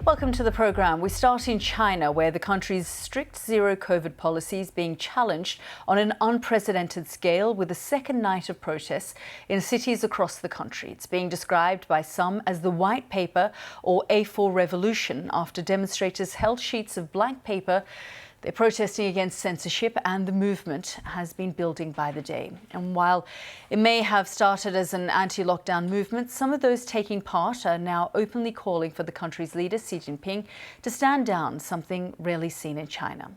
Welcome to the programme. We start in China, where the country's strict zero COVID policy is being challenged on an unprecedented scale with a second night of protests in cities across the country. It's being described by some as the white paper or A4 revolution after demonstrators held sheets of blank paper. They're protesting against censorship, and the movement has been building by the day. And while it may have started as an anti-lockdown movement, some of those taking part are now openly calling for the country's leader, Xi Jinping, to stand down, something rarely seen in China.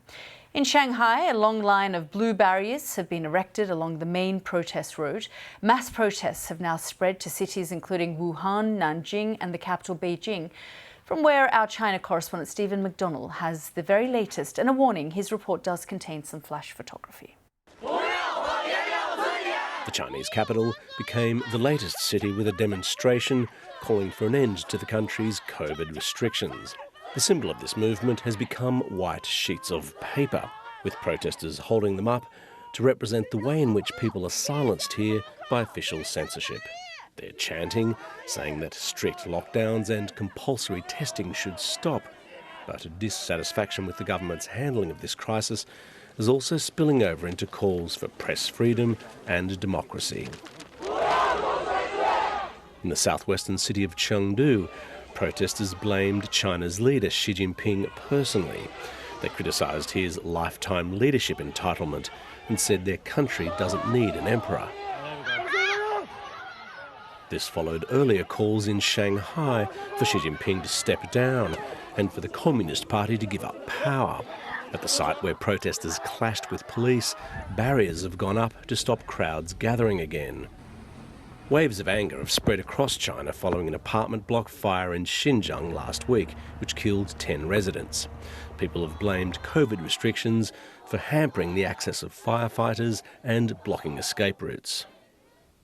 In Shanghai, a long line of blue barriers have been erected along the main protest road. Mass protests have now spread to cities including Wuhan, Nanjing, and the capital, Beijing. From where our China correspondent Stephen McDonnell has the very latest, and a warning, his report does contain some flash photography. The Chinese capital became the latest city with a demonstration calling for an end to the country's COVID restrictions. The symbol of this movement has become white sheets of paper, with protesters holding them up to represent the way in which people are silenced here by official censorship. They're chanting, saying that strict lockdowns and compulsory testing should stop. But dissatisfaction with the government's handling of this crisis is also spilling over into calls for press freedom and democracy. In the southwestern city of Chengdu, protesters blamed China's leader Xi Jinping personally. They criticised his lifetime leadership entitlement and said their country doesn't need an emperor. This followed earlier calls in Shanghai for Xi Jinping to step down and for the Communist Party to give up power. At the site where protesters clashed with police, barriers have gone up to stop crowds gathering again. Waves of anger have spread across China following an apartment block fire in Xinjiang last week, which killed 10 residents. People have blamed COVID restrictions for hampering the access of firefighters and blocking escape routes.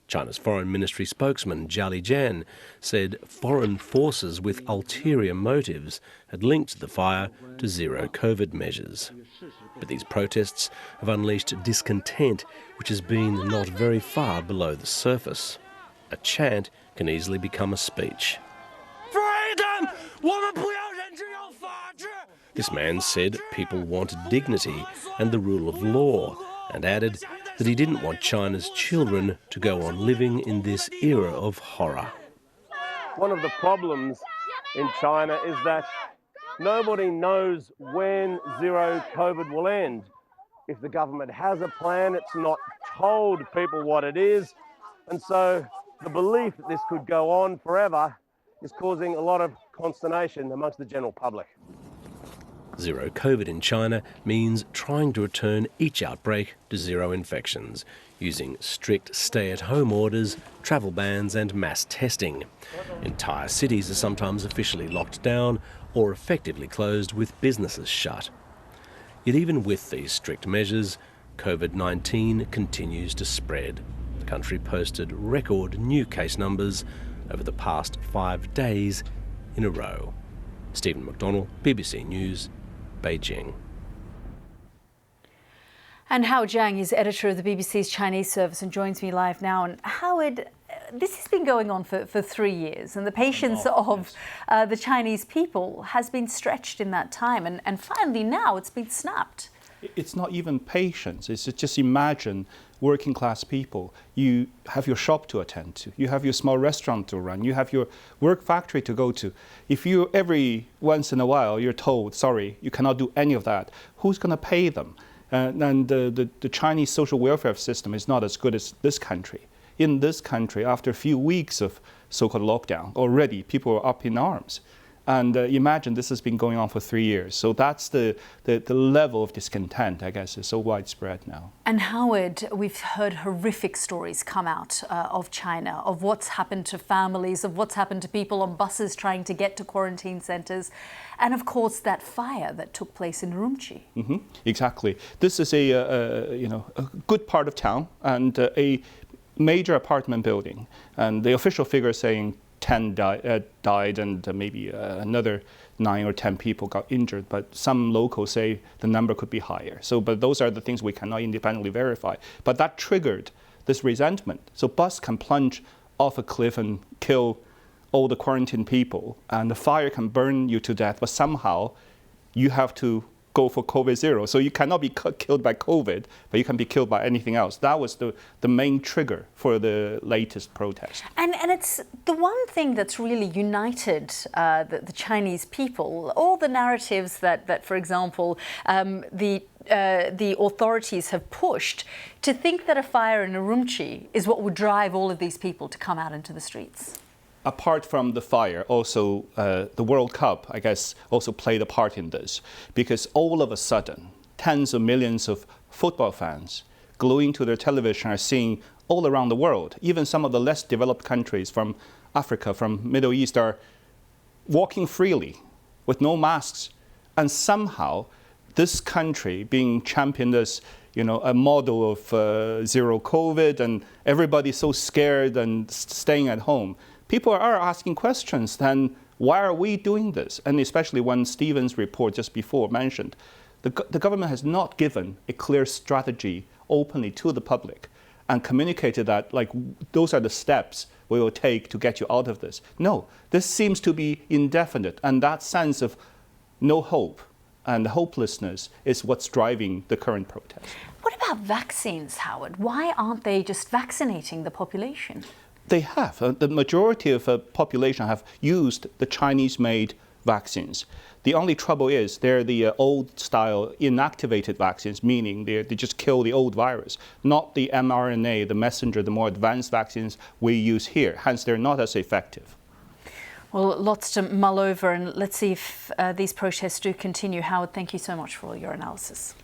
China's Foreign Ministry spokesman Zhao Lijian said foreign forces with ulterior motives had linked the fire to zero COVID measures. But these protests have unleashed discontent, which has been not very far below the surface. A chant can easily become a speech. Freedom! This man said people wanted dignity and the rule of law, and added that he didn't want China's children to go on living in this era of horror. One of the problems in China is that nobody knows when zero COVID will end. If the government has a plan, it's not told people what it is. And so the belief that this could go on forever is causing a lot of consternation amongst the general public. Zero COVID in China means trying to return each outbreak to zero infections, using strict stay-at-home orders, travel bans and mass testing. Entire cities are sometimes officially locked down or effectively closed with businesses shut. Yet even with these strict measures, COVID-19 continues to spread. The country posted record new case numbers over the past 5 days in a row. Stephen McDonnell, BBC News, Beijing. And Howard Zhang is editor of the BBC's Chinese service and joins me live now. And Howard, this has been going on for 3 years, and the patience of the Chinese people has been stretched in that time. And finally now it's been snapped. It's not even patience. It's just imagine working class people. You have your shop to attend to. You have your small restaurant to run. You have your work factory to go to. If you every once in a while you're told, sorry, you cannot do any of that, who's going to pay them? And the Chinese social welfare system is not as good as this country. In this country, after a few weeks of so-called lockdown, already people are up in arms. And imagine this has been going on for 3 years. So that's the level of discontent, I guess, is so widespread now. And Howard, we've heard horrific stories come out of China, of what's happened to families, of what's happened to people on buses trying to get to quarantine centres, and of course that fire that took place in Urumqi. Mm-hmm. Exactly. This is a good part of town and a major apartment building. And the official figure is saying 10 died and maybe another 9 or 10 people got injured, but some locals say the number could be higher. But those are the things we cannot independently verify. But that triggered this resentment. So bus can plunge off a cliff and kill all the quarantined people, and the fire can burn you to death, but somehow you have to go for COVID zero. So you cannot be killed by COVID, but you can be killed by anything else. That was the main trigger for the latest protest. And it's the one thing that's really united the Chinese people. All the narratives that for example, the authorities have pushed to think that a fire in Urumqi is what would drive all of these people to come out into the streets. Apart from the fire, also the World Cup, I guess, also played a part in this, because all of a sudden, tens of millions of football fans gluing to their television are seeing all around the world, even some of the less developed countries from Africa, from Middle East, are walking freely with no masks. And somehow, this country being championed as a model of zero COVID, and everybody's so scared and staying at home. People are asking questions, then why are we doing this? And especially when Stephen's report just before mentioned, the government has not given a clear strategy openly to the public and communicated that, those are the steps we will take to get you out of this. No, this seems to be indefinite, and that sense of no hope and hopelessness is what's driving the current protest. What about vaccines, Howard? Why aren't they just vaccinating the population? They have. The majority of the population have used the Chinese-made vaccines. The only trouble is they're the old-style inactivated vaccines, meaning they just kill the old virus, not the mRNA, the messenger, the more advanced vaccines we use here. Hence, they're not as effective. Well, lots to mull over, and let's see if these protests do continue. Howard, thank you so much for all your analysis.